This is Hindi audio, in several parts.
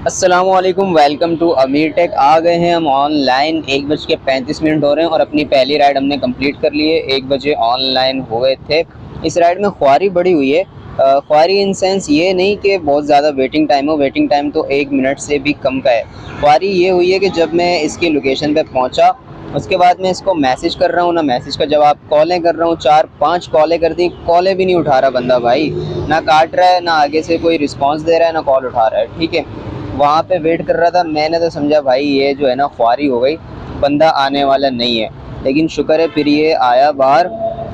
अस्सलामुअलैकुम, वेलकम टू अमीर टेक। आ गए हैं हम ऑनलाइन। 1:35 हो रहे हैं और अपनी पहली राइड हमने कंप्लीट कर ली है। 1 बजे ऑनलाइन हुए थे। इस राइड में ख्वारी बड़ी हुई है। ख्वारी इन सेंस ये नहीं कि बहुत ज़्यादा वेटिंग टाइम हो, वेटिंग टाइम तो 1 मिनट से भी कम का है। ख्वारी ये हुई है कि जब मैं इसकी लोकेशन पे पहुंचा, उसके बाद मैं इसको मैसेज कर रहा हूँ ना, मैसेज का जवाब, कॉलें कर रहा हूँ, 4-5 कॉलें कर दी, कॉलें भी नहीं उठा रहा बंदा भाई। ना काट रहा है, ना आगे से कोई रिस्पॉन्स दे रहा है, ना कॉल उठा रहा है। ठीक है, वहाँ पे वेट कर रहा था। मैंने तो समझा भाई ये जो है ना ख्वारी हो गई, बंदा आने वाला नहीं है। लेकिन शुक्र है फिर ये आया बाहर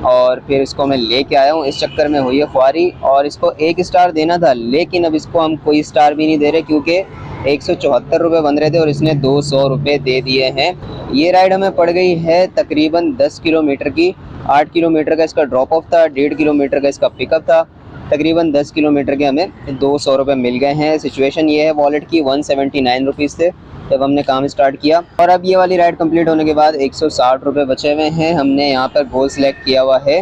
और फिर इसको मैं लेके आया हूँ। इस चक्कर में हुई है ख्वारी और इसको 1 स्टार देना था, लेकिन अब इसको हम कोई स्टार भी नहीं दे रहे क्योंकि 174 रुपये बन रहे थे और इसने 200 रुपये दे दिए हैं। ये राइड हमें पड़ गई है तकरीबन 10 किलोमीटर की। 8 किलोमीटर का इसका ड्रॉप ऑफ था, 1.5 किलोमीटर का इसका पिकअप था। तकरीबन 10 किलोमीटर के हमें 200 रुपये मिल गए हैं। सिचुएशन ये है, वॉलेट की 179 रुपीज़ थे जब हमने काम स्टार्ट किया। और अब ये वाली राइड कंप्लीट होने के बाद 160 रुपये बचे हुए हैं। हमने यहाँ पर गोल सेलेक्ट किया हुआ है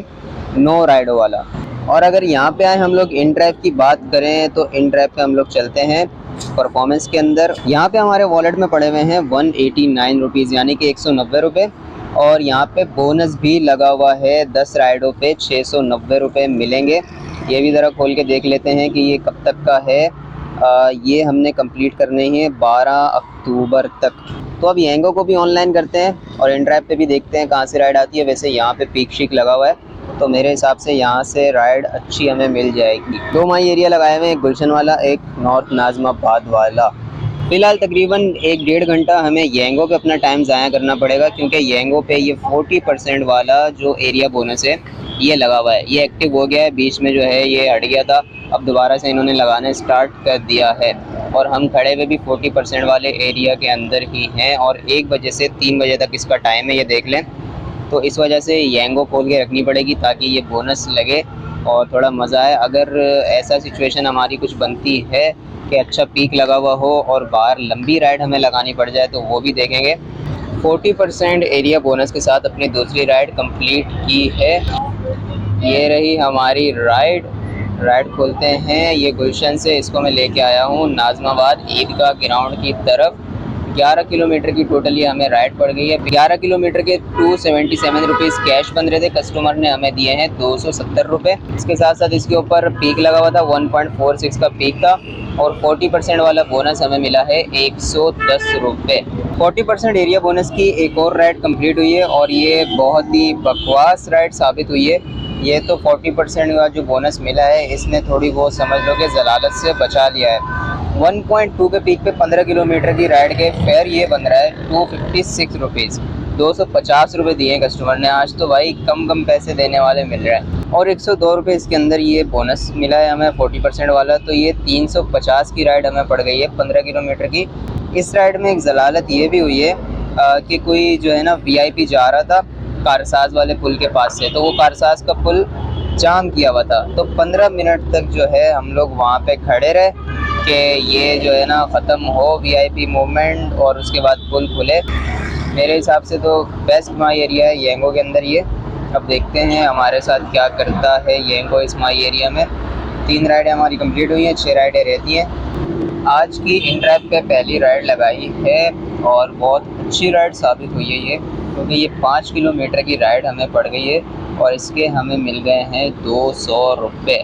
नो राइडो वाला। और अगर यहाँ पे आए हम लोग इन ड्राइव की बात करें तो इन ड्राइव पे हम लोग चलते हैं परफॉर्मेंस के अंदर। यहाँ पे हमारे वॉलेट में पड़े हुए हैं 189 रुपीज़, यानी कि 190 रुपये। और यहाँ पे बोनस भी लगा हुआ है, 10 राइडों पे 690 रुपये मिलेंगे। ये भी ज़रा खोल के देख लेते हैं कि ये कब तक का है। ये हमने कंप्लीट करने हैं 12 अक्टूबर तक। तो अब येंगो को भी ऑनलाइन करते हैं और इन ड्राइव पे भी देखते हैं कहाँ से राइड आती है। वैसे यहाँ पे पीक शीक लगा हुआ है, तो मेरे हिसाब से यहाँ से राइड अच्छी हमें मिल जाएगी। 2 माई एरिया लगाए हुए हैं, एक गुलशन वाला, एक नॉर्थ नाजमाबाद वाला। फ़िलहाल तकरीबन 1-1.5 घंटा हमें येंगो पे अपना टाइम ज़ाया करना पड़ेगा क्योंकि येंगो पे ये 40% वाला जो एरिया बोनस है ये लगा हुआ है। ये एक्टिव हो गया है, बीच में जो है ये हट गया था, अब दोबारा से इन्होंने लगाना स्टार्ट कर दिया है। और हम खड़े हुए भी 40% वाले एरिया के अंदर ही हैं और 1 बजे से 3 बजे तक इसका टाइम है, ये देख लें। तो इस वजह से येंगो खोल के रखनी पड़ेगी ताकि ये बोनस लगे और थोड़ा मज़ा आए। अगर ऐसा सिचुएशन हमारी कुछ बनती है कि अच्छा पीक लगा हुआ हो और बाहर लंबी राइड हमें लगानी पड़ जाए तो वो भी देखेंगे। 40% एरिया बोनस के साथ अपनी दूसरी राइड कंप्लीट की है। ये रही हमारी राइड। राइड खोलते हैं, ये गुलशन से इसको मैं लेके आया हूँ नाजमाबाद ईदगाह ग्राउंड की तरफ। 11 किलोमीटर की टोटल ये हमें राइड पड़ गई है। 11 किलोमीटर के 277 रुपीज़ कैश बन रहे थे, कस्टमर ने हमें दिए हैं 270 रुपये। इसके साथ साथ इसके ऊपर पीक लगा हुआ था, 1.46 का पीक था और 40% वाला बोनस हमें मिला है 110 रुपये। 40% एरिया बोनस की एक और राइड कंप्लीट हुई है और ये बहुत ही बकवास राइड साबित हुई है। ये तो 40% का जो बोनस मिला है इसने थोड़ी बहुत समझ लो कि जलालत से बचा लिया है। 1.2 पे पीक पे 15 किलोमीटर की राइड के फेयर ये बन रहा है 256 रुपीज़। 250 रुपये दिए कस्टमर ने। आज तो भाई कम पैसे देने वाले मिल रहे हैं। और 102 रुपये इसके अंदर ये बोनस मिला है हमें 40% वाला। तो ये 350 की राइड हमें पड़ गई है 15 किलोमीटर की। इस राइड में एक जलालत ये भी हुई है कि कोई जो है ना VIP जा रहा था कारसाज वाले पुल के पास से, तो वो कारसाज का पुल जाम किया हुआ था। तो 15 मिनट तक जो है हम लोग वहाँ पे खड़े रहे कि ये जो है ना ख़त्म हो VIP मूवमेंट और उसके बाद पुल खुले। मेरे हिसाब से तो बेस्ट माई एरिया है येंगो के अंदर ये। अब देखते हैं हमारे साथ क्या करता है येंगो इस माई एरिया में। 3 राइडें हमारी कंप्लीट हुई हैं, 6 राइडें रहती हैं। आज की इन ड्राइव पे पहली राइड लगाई है और बहुत अच्छी राइड साबित हुई है ये, क्योंकि ये 5 किलोमीटर की राइड हमें पड़ गई है और इसके हमें मिल गए हैं 200 रुपये।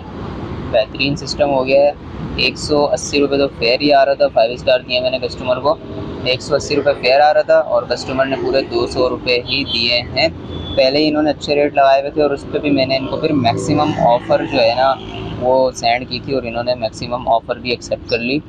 बेहतरीन सिस्टम हो गया है। 180 रुपये तो फेयर ही आ रहा था, 5 स्टार दिए मैंने कस्टमर को। 180 रुपये फेयर आ रहा था और कस्टमर ने पूरे 200 रुपये ही दिए हैं। पहले ही इन्होंने अच्छे रेट लगाए हुए थे और उस पर भी मैंने इनको फिर मैक्सिमम ऑफ़र जो है ना वो सेंड की थी और इन्होंने मैक्सिमम ऑफ़र भी एक्सेप्ट कर ली।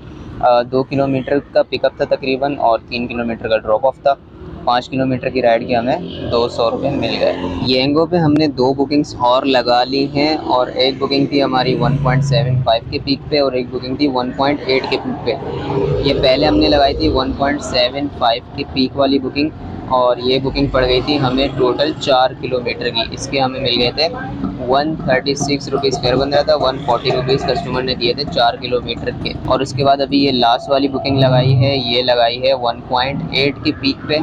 2 किलोमीटर का पिकअप था तकरीबन और 3 किलोमीटर का ड्रॉप ऑफ था। 5 किलोमीटर की राइड के हमें 200 रुपये मिल गए। येंगो पे हमने 2 बुकिंग्स और लगा ली हैं और एक बुकिंग थी हमारी 1.75 के पीक पे और एक बुकिंग थी 1.8 के पीक पे। ये पहले हमने लगाई थी 1.75 की पीक वाली बुकिंग और ये बुकिंग पड़ गई थी हमें टोटल 4 किलोमीटर की। इसके हमें मिल गए थे 136 रुपीज़ फेयर बन रहा था, 140 रुपीज़ कस्टमर ने दिए थे 4 किलोमीटर के। और उसके बाद अभी ये लास्ट वाली बुकिंग लगाई है, ये लगाई है 1.8 की पीक पे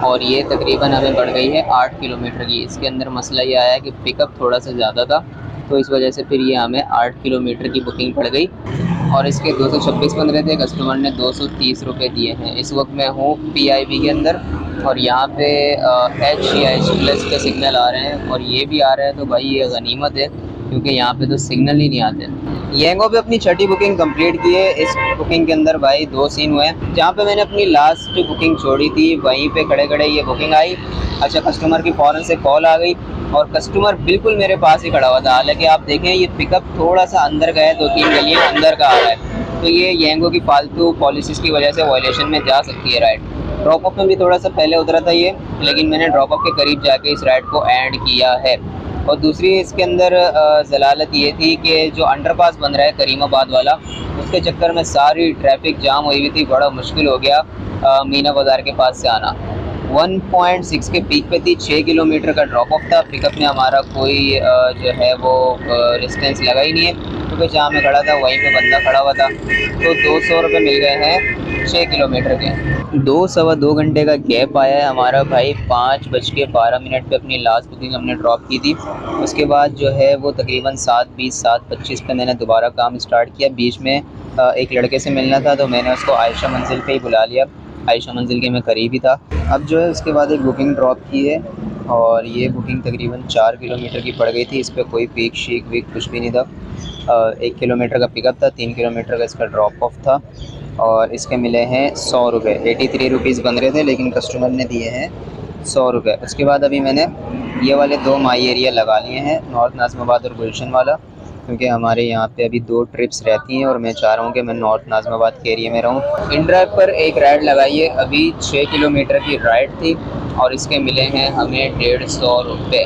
और ये तकरीबन हमें बढ़ गई है 8 किलोमीटर की। इसके अंदर मसला ये आया कि पिकअप थोड़ा सा ज़्यादा था तो इस वजह से फिर ये हमें 8 किलोमीटर की बुकिंग पड़ गई। और इसके 226 बन रहे थे, कस्टमर ने 230 रुपये दिए हैं। इस वक्त मैं हूँ PIB के अंदर और यहाँ पे H प्लस के सिग्नल आ रहे हैं और ये भी आ रहा है, तो भाई ये गनीमत है क्योंकि यहाँ पे तो सिग्नल ही नहीं आते। येंगो पे अपनी छठी बुकिंग कंप्लीट की है। इस बुकिंग के अंदर भाई 2 सीन हुए हैं। जहाँ पे मैंने अपनी लास्ट बुकिंग छोड़ी थी वहीं पे खड़े खड़े ये बुकिंग आई। अच्छा, कस्टमर की फ़ौरन से कॉल आ गई और कस्टमर बिल्कुल मेरे पास ही खड़ा हुआ था। हालांकि आप देखें ये पिकअप थोड़ा सा अंदर गया है, 2-3 गलियाँ अंदर का आ रहा है, तो ये येंगो की फालतू पॉलिसीज़ की वजह से वायलेशन में जा सकती है राइड। ड्रॉप अप में भी थोड़ा सा पहले उतरा था ये, लेकिन मैंने ड्रॉप अप के करीब जाके इस राइड को ऐड किया है। और दूसरी इसके अंदर जलालत ये थी कि जो अंडरपास बन रहा है करीमाबाद वाला, उसके चक्कर में सारी ट्रैफिक जाम हुई हुई थी। बड़ा मुश्किल हो गया मीना बाज़ार के पास से आना। 1.6 के पीक पे थी, 6 किलोमीटर का ड्रॉप ऑफ था। पिकअप में हमारा कोई जो है वो डिस्टेंस लगा ही नहीं है, क्योंकि जहाँ मैं खड़ा था वहीं पे बंदा खड़ा हुआ था। तो 200 रुपये मिल गए हैं 6 किलोमीटर के। 2 सवा 2 घंटे का गैप आया है हमारा भाई। 5:12 पे अपनी लास्ट बुकिंग हमने ड्रॉप की थी। उसके बाद जो है वो तकरीबन 7:20 7:25 पे मैंने दोबारा काम स्टार्ट किया। बीच में एक लड़के से मिलना था, तो मैंने उसको आयशा मंजिल पे ही बुला लिया। आयशा मंजिल के मैं करीब ही था। अब जो है उसके बाद एक बुकिंग ड्रॉप की है और ये बुकिंग तकरीबन 4 किलोमीटर की पड़ गई थी। इस पर कोई पीक शीक वीक कुछ भी नहीं था। 1 किलोमीटर का पिकअप था, 3 किलोमीटर का इसका ड्रॉप ऑफ था और इसके मिले हैं 100 रुपये। 83 रुपीज़ बन रहे थे, लेकिन कस्टमर ने दिए हैं 100 रुपये। उसके बाद अभी मैंने ये वाले 2 माई एरिया लगा लिए हैं, नॉर्थ नाज़िमाबाद और गुलशन वाला, क्योंकि हमारे यहाँ पे अभी 2 ट्रिप्स रहती हैं और मैं चाह रहा हूँ कि मैं नॉर्थ नाज़िमाबाद के एरिया में रहूँ। इन ड्राइव पर एक राइड लगाई है, अभी 6 किलोमीटर की राइड थी और इसके मिले हैं हमें 150 रुपये।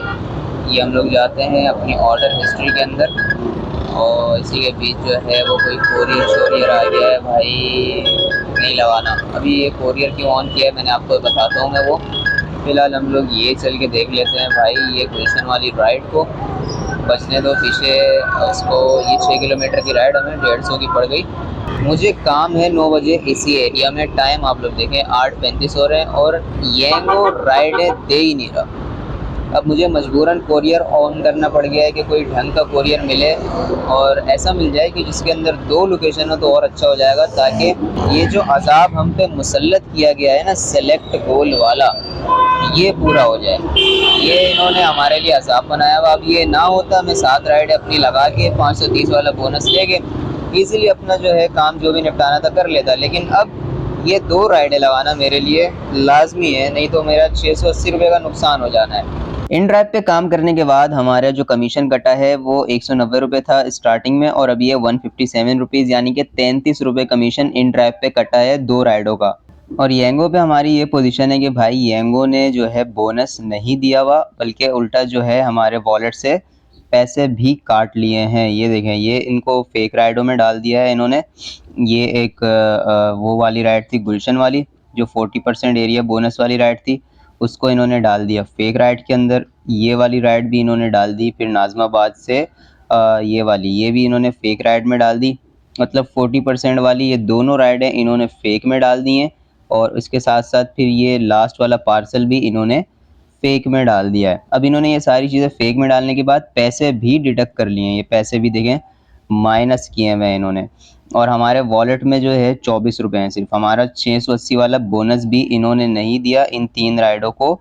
ये हम लोग जाते हैं अपनी ऑर्डर हिस्ट्री के अंदर और इसी के बीच जो है वो कोई कोरियर आ गया है भाई, नहीं लगाना। अभी ये कोरियर क्यों ऑन किया है मैंने आपको बताता हूँ मैं वो। फ़िलहाल हम लोग ये चल के देख लेते हैं भाई ये गुलशन वाली राइड को, बचने दो पीछे उसको। ये 6 किलोमीटर की राइड हमें 150 की पड़ गई। मुझे काम है 9 बजे इसी एरिया में। टाइम आप लोग देखें 8:35 हो रहे हैं और येंगो राइड दे ही नहीं रहा। अब मुझे मजबूरन कोरियर ऑन करना पड़ गया है कि कोई ढंग का कोरियर मिले और ऐसा मिल जाए कि जिसके अंदर 2 लोकेशन हो तो और अच्छा हो जाएगा, ताकि ये जो अजाब हम पे मुसल्लत किया गया है ना सेलेक्ट गोल वाला, ये पूरा हो जाए। ये इन्होंने हमारे लिए अजाब बनाया हुआ। अब ये ना होता मैं 7 राइडें अपनी लगा के 530 वाला बोनस लेके ईज़िली अपना जो है काम जो भी निपटाना था कर लेता, लेकिन अब ये 2 राइडें लगाना मेरे लिए लाजमी है, नहीं तो मेरा 680 रुपये का नुकसान हो जाना है। इन ड्राइव पे काम करने के बाद हमारा जो कमीशन कटा है वो 190 रुपये था स्टार्टिंग में और अभी ये 157 रुपीज़, यानी कि 33 रुपये कमीशन इन ड्राइव पे कटा है 2 राइडों का। और येंगो पे हमारी ये पोजीशन है कि भाई येंगो ने जो है बोनस नहीं दिया हुआ, बल्कि उल्टा जो है हमारे वॉलेट से पैसे भी काट लिए हैं। ये देखें, ये इनको फेक राइडों में डाल दिया है इन्होंने। ये एक वो वाली राइड थी गुलशन वाली, जो 40% एरिया बोनस वाली राइड थी, उसको इन्होंने डाल दिया फेक राइड के अंदर। ये वाली राइड भी इन्होंने डाल दी। फिर नाज़िमाबाद से ये वाली, ये भी इन्होंने फेक राइड में डाल दी। मतलब 40% वाली ये दोनों राइडें इन्होंने फेक में डाल दी हैं और इसके साथ साथ फिर ये लास्ट वाला पार्सल भी इन्होंने फेक में डाल दिया है। अब इन्होंने ये सारी चीज़ें फेक में डालने के बाद पैसे भी डिडक्ट कर लिए हैं। ये पैसे भी देखें माइनस किए हुए हैं इन्होंने और हमारे वॉलेट में जो है 24 रुपये हैं सिर्फ। हमारा 680 वाला बोनस भी इन्होंने नहीं दिया इन 3 राइडों को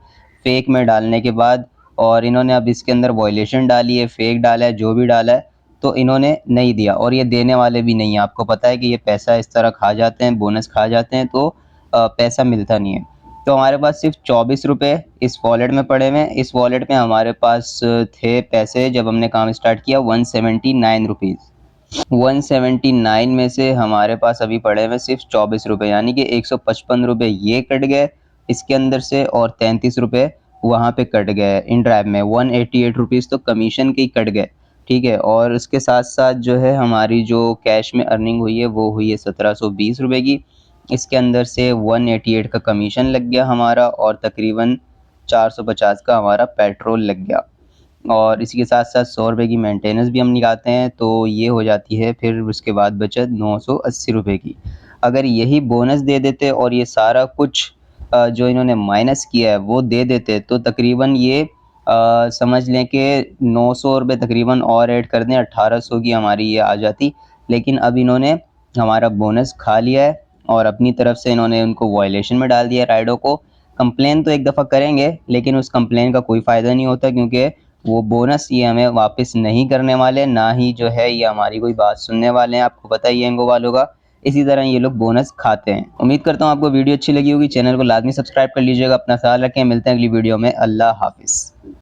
फेक में डालने के बाद। और इन्होंने अब इसके अंदर वॉयलेशन डाली है, फेक डाला है, जो भी डाला है, तो इन्होंने नहीं दिया और ये देने वाले भी नहीं हैं। आपको पता है कि ये पैसा इस तरह खा जाते हैं, बोनस खा जाते हैं, तो पैसा मिलता नहीं है। तो हमारे पास सिर्फ 24 रुपये इस वॉलेट में पड़े हुए हैं। इस वॉलेट में हमारे पास थे पैसे जब हमने काम स्टार्ट किया 179 रुपीज़। 179 में से हमारे पास अभी पड़े हुए सिर्फ 24 रुपये, यानी कि 155 रुपये ये कट गए इसके अंदर से और 33 रुपये वहाँ पे कट गए इन ड्राइव में। 188 रुपीज़ तो कमीशन के ही कट गए, ठीक है। और उसके साथ साथ जो है हमारी जो कैश में अर्निंग हुई है वो हुई है 1720 रुपये की। इसके अंदर से 188 का कमीशन लग गया हमारा और तकरीबन 450 का हमारा पेट्रोल लग गया और इसी के साथ साथ 100 रुपये की मेंटेनेंस भी हम निकालते हैं, तो ये हो जाती है फिर उसके बाद बचत 980 रुपये की। अगर यही बोनस दे देते और ये सारा कुछ जो इन्होंने माइनस किया है वो दे देते तो तकरीबन ये समझ लें कि 900 रुपये तकरीबन और ऐड कर दें, 1800 की हमारी ये आ जाती। लेकिन अब इन्होंने हमारा बोनस खा लिया है और अपनी तरफ से इन्होंने उनको वायलेशन में डाल दिया राइडर को। कंप्लेन तो एक दफ़ा करेंगे लेकिन उस कंप्लेन का कोई फ़ायदा नहीं होता, क्योंकि वो बोनस ये हमें वापस नहीं करने वाले, ना ही जो है ये हमारी कोई बात सुनने वाले हैं। आपको पता ही है इनको वालों का, इसी तरह ये लोग बोनस खाते हैं। उम्मीद करता हूँ आपको वीडियो अच्छी लगी होगी। चैनल को लाजमी सब्सक्राइब कर लीजिएगा। अपना ख्याल रखें, मिलते हैं अगली वीडियो में। अल्लाह हाफिज़।